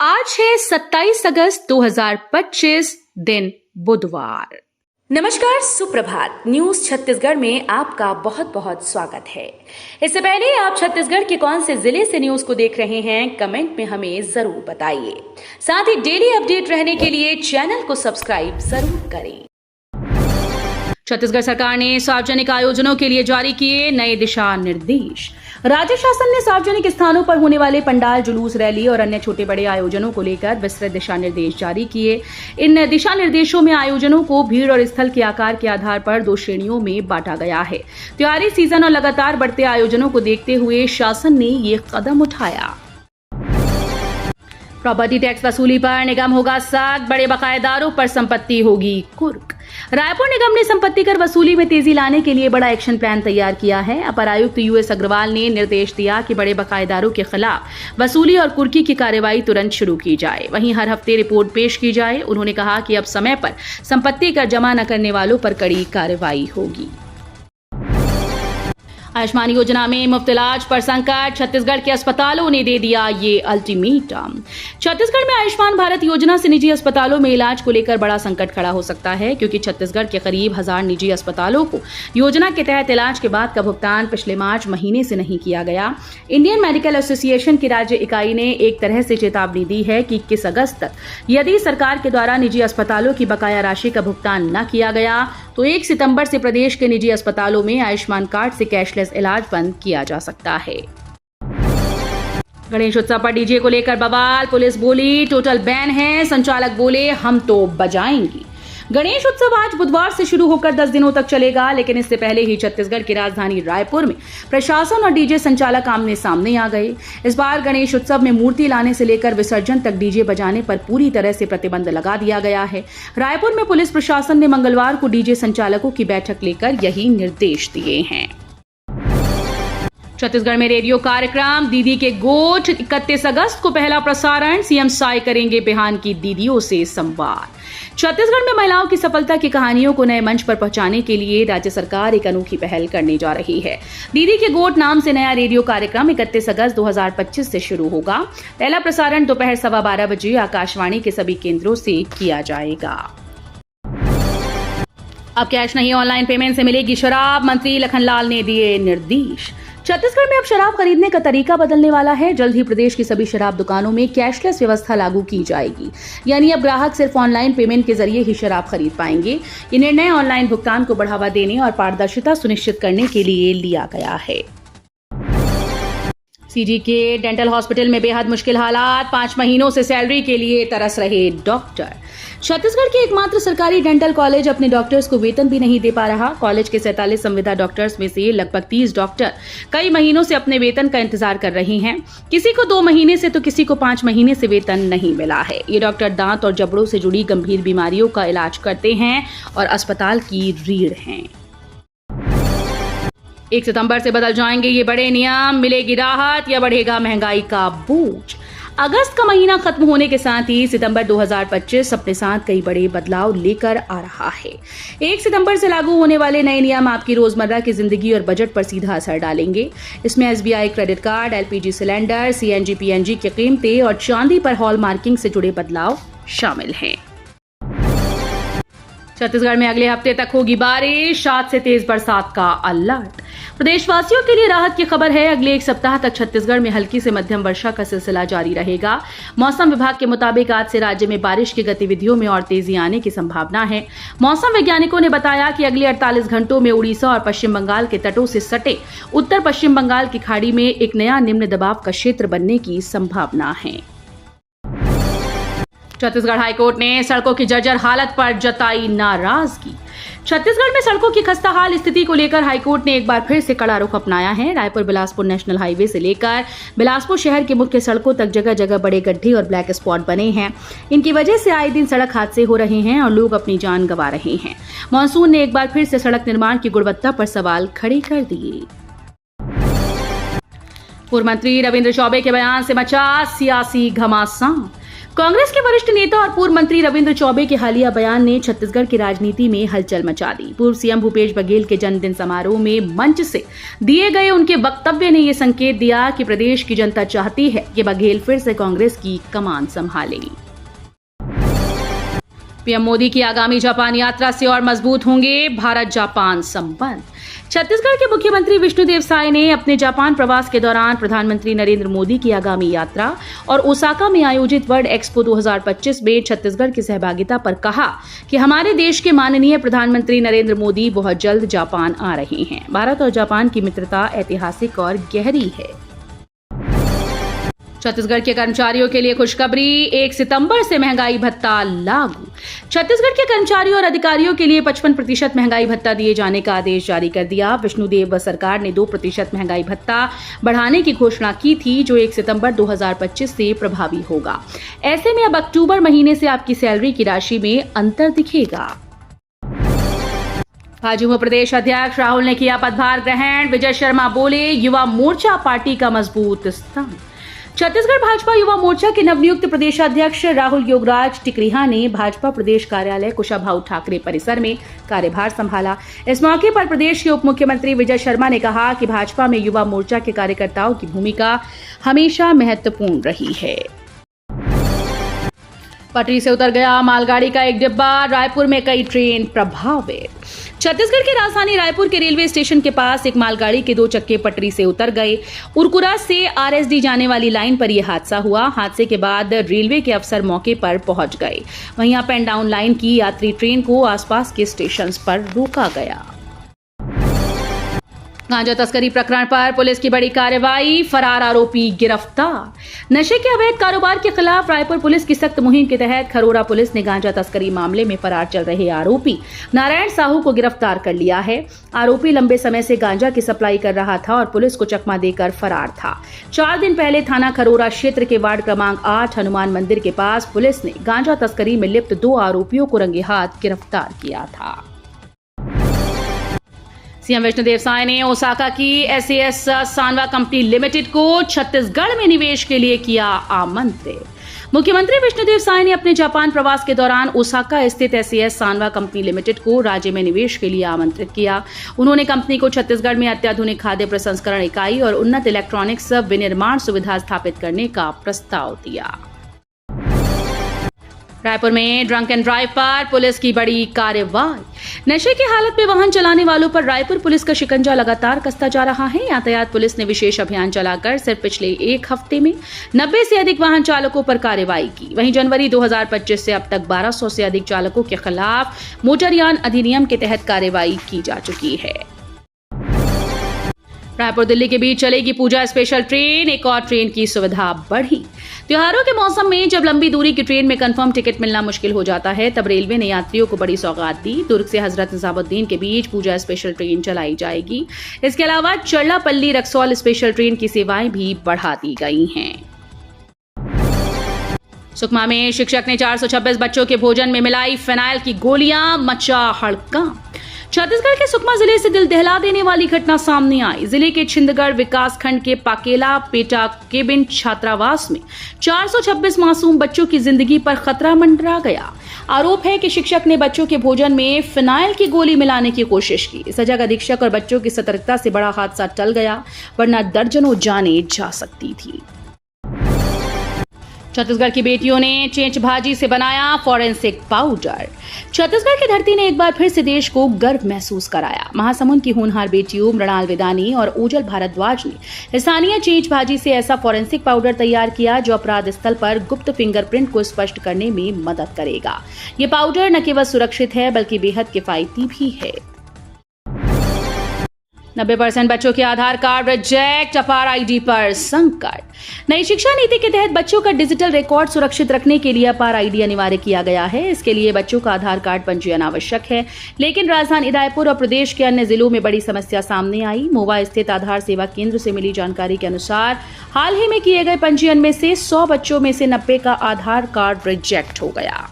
आज है 27 अगस्त 2025 दिन बुधवार। नमस्कार, सुप्रभात। न्यूज छत्तीसगढ़ में आपका बहुत बहुत स्वागत है। इससे पहले आप छत्तीसगढ़ के कौन से जिले से न्यूज को देख रहे हैं, कमेंट में हमें जरूर बताइए। साथ ही डेली अपडेट रहने के लिए चैनल को सब्सक्राइब जरूर करें। छत्तीसगढ़ सरकार ने सार्वजनिक आयोजनों के लिए जारी किए नए दिशा निर्देश। राज्य शासन ने सार्वजनिक स्थानों पर होने वाले पंडाल, जुलूस, रैली और अन्य छोटे बड़े आयोजनों को लेकर विस्तृत दिशा निर्देश जारी किए। इन दिशा निर्देशों में आयोजनों को भीड़ और स्थल के आकार के आधार पर 2 श्रेणियों में बांटा गया है। त्योहारी सीजन और लगातार बढ़ते आयोजनों को देखते हुए शासन ने ये कदम उठाया। प्रॉपर्टी टैक्स वसूली पर निगम होगा सख्त, बड़े बकायेदारों पर संपत्ति होगी कुर्क। रायपुर निगम ने संपत्ति कर वसूली में तेजी लाने के लिए बड़ा एक्शन प्लान तैयार किया है। अपर आयुक्त यूएस अग्रवाल ने निर्देश दिया कि बड़े बकायेदारों के खिलाफ वसूली और कुर्की की कार्रवाई तुरंत शुरू की जाए। वहीं हर हफ्ते रिपोर्ट पेश की जाए। उन्होंने कहा कि अब समय पर संपत्ति कर जमा न करने वालों पर कड़ी कार्रवाई होगी। आयुष्मान योजना में मुफ्त इलाज पर संकट, छत्तीसगढ़ के अस्पतालों ने दे दिया ये अल्टीमेटम। छत्तीसगढ़ में आयुष्मान भारत योजना से निजी अस्पतालों में इलाज को लेकर बड़ा संकट खड़ा हो सकता है, क्योंकि छत्तीसगढ़ के करीब 1000 निजी अस्पतालों को योजना के तहत इलाज के बाद का भुगतान पिछले मार्च महीने से नहीं किया गया। इंडियन मेडिकल एसोसिएशन की राज्य इकाई ने एक तरह से चेतावनी दी है कि 21 अगस्त तक यदि सरकार के द्वारा निजी अस्पतालों की बकाया राशि का भुगतान न किया गया तो 1 सितंबर से प्रदेश के निजी अस्पतालों में आयुष्मान कार्ड से कैशलेस इलाज बंद किया जा सकता है। गणेश उत्सव पर डीजे को लेकर बवाल, पुलिस बोली टोटल बैन है, संचालक बोले हम तो बजाएंगे। गणेश उत्सव आज बुधवार से शुरू होकर 10 दिनों तक चलेगा, लेकिन इससे पहले ही छत्तीसगढ़ की राजधानी रायपुर में प्रशासन और डीजे संचालक आमने सामने आ गए। इस बार गणेश उत्सव में मूर्ति लाने से लेकर विसर्जन तक डीजे बजाने पर पूरी तरह से प्रतिबंध लगा दिया गया है। रायपुर में पुलिस प्रशासन ने मंगलवार को डीजे संचालकों की बैठक लेकर यही निर्देश दिए हैं। छत्तीसगढ़ में रेडियो कार्यक्रम दीदी के गोठ, 31 अगस्त को पहला प्रसारण। सीएम साय करेंगे बिहान की दीदियों से संवाद। छत्तीसगढ़ में महिलाओं की सफलता की कहानियों को नए मंच पर पहुंचाने के लिए राज्य सरकार एक अनोखी पहल करने जा रही है। दीदी के गोठ नाम से नया रेडियो कार्यक्रम 31 अगस्त 2025 से शुरू होगा। पहला प्रसारण दोपहर 12:15 बजे आकाशवाणी के सभी केंद्रों से किया जाएगा। अब कैश नहीं, ऑनलाइन पेमेंट से मिलेगी शराब, मंत्री लखनलाल ने दिए निर्देश। छत्तीसगढ़ में अब शराब खरीदने का तरीका बदलने वाला है। जल्द ही प्रदेश की सभी शराब दुकानों में कैशलेस व्यवस्था लागू की जाएगी, यानी अब ग्राहक सिर्फ ऑनलाइन पेमेंट के जरिए ही शराब खरीद पाएंगे। ये निर्णय ऑनलाइन भुगतान को बढ़ावा देने और पारदर्शिता सुनिश्चित करने के लिए लिया गया है। सीजी के डेंटल हॉस्पिटल में बेहद मुश्किल हालात, 5 महीनों से सैलरी के लिए तरस रहे डॉक्टर। छत्तीसगढ़ के एकमात्र सरकारी डेंटल कॉलेज अपने डॉक्टर्स को वेतन भी नहीं दे पा रहा। कॉलेज के 47 संविदा डॉक्टर्स में से लगभग 30 डॉक्टर कई महीनों से अपने वेतन का इंतजार कर रहे हैं। किसी को 2 महीने से तो किसी को 5 महीने से वेतन नहीं मिला है। ये डॉक्टर दांत और जबड़ों से जुड़ी गंभीर बीमारियों का इलाज करते हैं और अस्पताल की रीढ़ हैं। 1 सितंबर से बदल जाएंगे ये बड़े नियम, मिलेगी राहत या बढ़ेगा महंगाई का बोझ। अगस्त का महीना खत्म होने के साथ ही सितंबर 2025 अपने साथ कई बड़े बदलाव लेकर आ रहा है। 1 सितंबर से लागू होने वाले नए नियम आपकी रोजमर्रा की जिंदगी और बजट पर सीधा असर डालेंगे। इसमें SBI credit card, LPG cylinder, CNG PNG की कीमतें और चांदी पर हॉलमार्किंग से जुड़े बदलाव शामिल हैं। छत्तीसगढ़ में अगले हफ्ते तक होगी बारिश, 7 से तेज बरसात का अलर्ट। प्रदेशवासियों के लिए राहत की खबर है। अगले 1 सप्ताह तक छत्तीसगढ़ में हल्की से मध्यम वर्षा का सिलसिला जारी रहेगा। मौसम विभाग के मुताबिक आज से राज्य में बारिश की गतिविधियों में और तेजी आने की संभावना है। मौसम वैज्ञानिकों ने बताया कि अगले 48 घंटों में उड़ीसा और पश्चिम बंगाल के तटों से सटे उत्तर पश्चिम बंगाल की खाड़ी में एक नया निम्न दबाव का क्षेत्र बनने की संभावना है। छत्तीसगढ़ हाईकोर्ट ने सड़कों की जर्जर हालत पर जताई नाराजगी। छत्तीसगढ़ में सड़कों की खस्ताहाल स्थिति को लेकर हाईकोर्ट ने एक बार फिर से कड़ा रुख अपनाया है। रायपुर बिलासपुर नेशनल हाईवे से लेकर बिलासपुर शहर के मुख्य सड़कों तक जगह जगह बड़े गड्ढे और ब्लैक स्पॉट बने हैं। इनकी वजह से आए दिन सड़क हादसे हो रहे हैं और लोग अपनी जान गंवा रहे हैं। मॉनसून ने एक बार फिर से सड़क निर्माण की गुणवत्ता पर सवाल खड़े कर दिए। पूर्व मंत्री रविंद्र चौबे के बयान से मचा सियासी घमासान। कांग्रेस के वरिष्ठ नेता और पूर्व मंत्री रविंद्र चौबे के हालिया बयान ने छत्तीसगढ़ की राजनीति में हलचल मचा दी। पूर्व सीएम भूपेश बघेल के जन्मदिन समारोह में मंच से दिए गए उनके वक्तव्य ने यह संकेत दिया कि प्रदेश की जनता चाहती है कि बघेल फिर से कांग्रेस की कमान संभाले। पीएम मोदी की आगामी जापान यात्रा से और मजबूत होंगे भारत जापान संबंध। छत्तीसगढ़ के मुख्यमंत्री विष्णुदेव साय ने अपने जापान प्रवास के दौरान प्रधानमंत्री नरेंद्र मोदी की आगामी यात्रा और ओसाका में आयोजित वर्ल्ड एक्सपो 2025 में छत्तीसगढ़ की सहभागिता पर कहा कि हमारे देश के माननीय प्रधानमंत्री नरेंद्र मोदी बहुत जल्द जापान आ रहे हैं। भारत और जापान की मित्रता ऐतिहासिक और गहरी है। छत्तीसगढ़ के कर्मचारियों के लिए खुशखबरी, 1 सितंबर से महंगाई भत्ता लागू। छत्तीसगढ़ के कर्मचारियों और अधिकारियों के लिए 55% महंगाई भत्ता दिए जाने का आदेश जारी कर दिया। विष्णुदेव सरकार ने 2% महंगाई भत्ता बढ़ाने की घोषणा की थी, जो 1 सितंबर 2025 से प्रभावी होगा। ऐसे में अब अक्टूबर महीने से आपकी सैलरी की राशि में अंतर दिखेगा। भाजपा प्रदेश अध्यक्ष राहुल ने किया पदभार ग्रहण। विजय शर्मा बोले, युवा मोर्चा पार्टी का मजबूत स्तंभ। छत्तीसगढ़ भाजपा युवा मोर्चा के नवनियुक्त प्रदेशाध्यक्ष राहुल योगराज टिकरिहा ने भाजपा प्रदेश कार्यालय कुशाभाऊ ठाकरे परिसर में कार्यभार संभाला। इस मौके पर प्रदेश के उप मुख्यमंत्री विजय शर्मा ने कहा कि भाजपा में युवा मोर्चा के कार्यकर्ताओं की भूमिका हमेशा महत्वपूर्ण रही है। पटरी से उतर गया मालगाड़ी का एक डिब्बा, रायपुर में कई ट्रेन प्रभावित। छत्तीसगढ़ की राजधानी रायपुर के रेलवे स्टेशन के पास एक मालगाड़ी के 2 चक्के पटरी से उतर गए। उरकुरा से आरएसडी जाने वाली लाइन पर यह हादसा हुआ। हादसे के बाद रेलवे के अफसर मौके पर पहुंच गए। वहीं अप एंड डाउन लाइन की यात्री ट्रेन को आसपास के स्टेशन पर रोका गया। गांजा तस्करी प्रकरण पर पुलिस की बड़ी कार्रवाई, फरार आरोपी गिरफ्तार। नशे के अवैध कारोबार के खिलाफ रायपुर पुलिस की सख्त मुहिम के तहत खरोरा पुलिस ने गांजा तस्करी मामले में फरार चल रहे आरोपी नारायण साहू को गिरफ्तार कर लिया है। आरोपी लंबे समय से गांजा की सप्लाई कर रहा था और पुलिस को चकमा देकर फरार था। 4 दिन पहले थाना खरोरा क्षेत्र के वार्ड क्रमांक 8 हनुमान मंदिर के पास पुलिस ने गांजा तस्करी में लिप्त 2 आरोपियों को रंगे हाथ गिरफ्तार किया था। सीएम विष्णुदेव साय ने ओसाका की एसएएस सांवा कंपनी लिमिटेड को छत्तीसगढ़ में निवेश के लिए किया आमंत्रित। मुख्यमंत्री विष्णुदेव साय ने अपने जापान प्रवास के दौरान ओसाका स्थित एसएएस सांवा कंपनी लिमिटेड को राज्य में निवेश के लिए आमंत्रित किया। उन्होंने कंपनी को छत्तीसगढ़ में अत्याधुनिक खाद्य प्रसंस्करण इकाई और उन्नत इलेक्ट्रॉनिक्स विनिर्माण सुविधा स्थापित करने का प्रस्ताव दिया। रायपुर में ड्रंक एंड ड्राइव पर पुलिस की बड़ी कार्रवाई। नशे की हालत में वाहन चलाने वालों पर रायपुर पुलिस का शिकंजा लगातार कसता जा रहा है। यातायात पुलिस ने विशेष अभियान चलाकर सिर्फ पिछले 1 हफ्ते में 90 से अधिक वाहन चालकों पर कार्रवाई की। वहीं जनवरी 2025 से अब तक 1200 से अधिक चालकों के खिलाफ मोटरयान अधिनियम के तहत कार्रवाई की जा चुकी है। रायपुर दिल्ली के बीच चलेगी पूजा स्पेशल ट्रेन, एक और ट्रेन की सुविधा बढ़ी। त्योहारों के मौसम में जब लंबी दूरी की ट्रेन में कंफर्म टिकट मिलना मुश्किल हो जाता है, तब रेलवे ने यात्रियों को बड़ी सौगात दी। दुर्ग से हजरत निजामुद्दीन के बीच पूजा स्पेशल ट्रेन चलाई जाएगी। इसके अलावा चरलापल्ली रक्सौल स्पेशल ट्रेन की सेवाएं भी बढ़ा दी गई हैं। सुकमा में शिक्षक ने 426 बच्चों के भोजन में मिलाई फिनाइल की गोलियां, मचा हड़कंप। छत्तीसगढ़ के सुकमा जिले से दिल दहला देने वाली घटना सामने आई। जिले के छिंदगढ़ विकास खंड के पाकेला पेटा केबिन छात्रावास में 426 मासूम बच्चों की जिंदगी पर खतरा मंडरा गया। आरोप है कि शिक्षक ने बच्चों के भोजन में फिनाइल की गोली मिलाने की कोशिश की। सजग अधीक्षक और बच्चों की सतर्कता से बड़ा हादसा टल गया, वरना दर्जनों जानें जा सकती थी। छत्तीसगढ़ की बेटियों ने चेंच भाजी से बनाया फॉरेंसिक पाउडर। छत्तीसगढ़ की धरती ने एक बार फिर से देश को गर्व महसूस कराया। महासमुंद की होनहार बेटियों मृणाल वेदानी और ओजल भारद्वाज ने स्थानीय चेंच भाजी से ऐसा फॉरेंसिक पाउडर तैयार किया जो अपराध स्थल पर गुप्त फिंगरप्रिंट को स्पष्ट करने में मदद करेगा। ये पाउडर न केवल सुरक्षित है बल्कि बेहद किफायती भी है। 90% बच्चों के आधार कार्ड रिजेक्ट, अपार आईडी पर संकट। नई शिक्षा नीति के तहत बच्चों का डिजिटल रिकॉर्ड सुरक्षित रखने के लिए अपार आईडी अनिवार्य किया गया है। इसके लिए बच्चों का आधार कार्ड पंजीयन आवश्यक है, लेकिन राजधानी रायपुर और प्रदेश के अन्य जिलों में बड़ी समस्या सामने आई। मोवा स्थित आधार सेवा केंद्र से मिली जानकारी के अनुसार हाल ही में किए गए पंजीयन में से 100 बच्चों में से 90 का आधार कार्ड रिजेक्ट हो गया।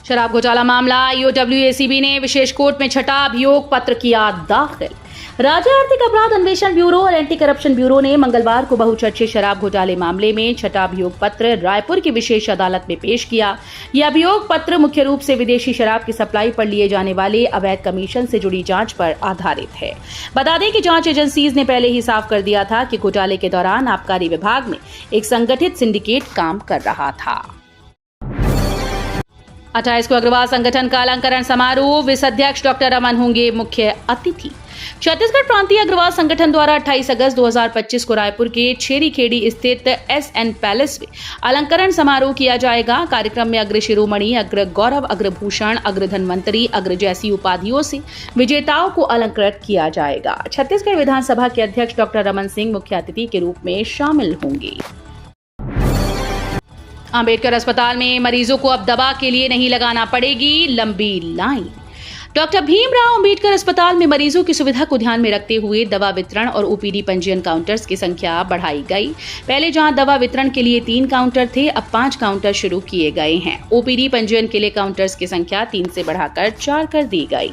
शराब घोटाला मामला, ईओडब्ल्यू एसीबी ने विशेष कोर्ट में छठा अभियोग पत्र किया दाखिल। राज्य आर्थिक अपराध अन्वेषण ब्यूरो और एंटी करप्शन ब्यूरो ने मंगलवार को बहुचर्चित शराब घोटाले मामले में छठा अभियोग पत्र रायपुर की विशेष अदालत में पेश किया। यह अभियोग पत्र मुख्य रूप से विदेशी शराब की सप्लाई पर लिए जाने वाले अवैध कमीशन से जुड़ी जांच पर आधारित है। बता दें कि जांच एजेंसीज ने पहले ही साफ कर दिया था कि घोटाले के दौरान आबकारी विभाग में एक संगठित सिंडिकेट काम कर रहा था। 28 को अग्रवाल संगठन का अलंकरण समारोह, विस अध्यक्ष डॉक्टर रमन होंगे मुख्य अतिथि। छत्तीसगढ़ प्रांतीय अग्रवाल संगठन द्वारा 28 अगस्त 2025 को रायपुर के छेरी खेड़ी स्थित SN पैलेस में अलंकरण समारोह किया जाएगा। कार्यक्रम में अग्र शिरोमणि, अग्र गौरव, अग्र भूषण, अग्र धनवंतरी, अग्र जैसी उपाधियों से विजेताओं को अलंकृत किया जाएगा। छत्तीसगढ़ विधानसभा के अध्यक्ष डॉक्टर रमन सिंह मुख्य अतिथि के रूप में शामिल होंगे। अंबेडकर अस्पताल में मरीजों को अब दवा के लिए नहीं लगाना पड़ेगी लंबी लाइन। डॉक्टर भीमराव अंबेडकर अस्पताल में मरीजों की सुविधा को ध्यान में रखते हुए दवा वितरण और OPD पंजीयन काउंटर्स की संख्या बढ़ाई गई। पहले जहां दवा वितरण के लिए 3 काउंटर थे, अब 5 काउंटर शुरू किए गए हैं। OPD पंजीयन के लिए काउंटर्स की संख्या 3 से बढ़ाकर 4 कर दी गई।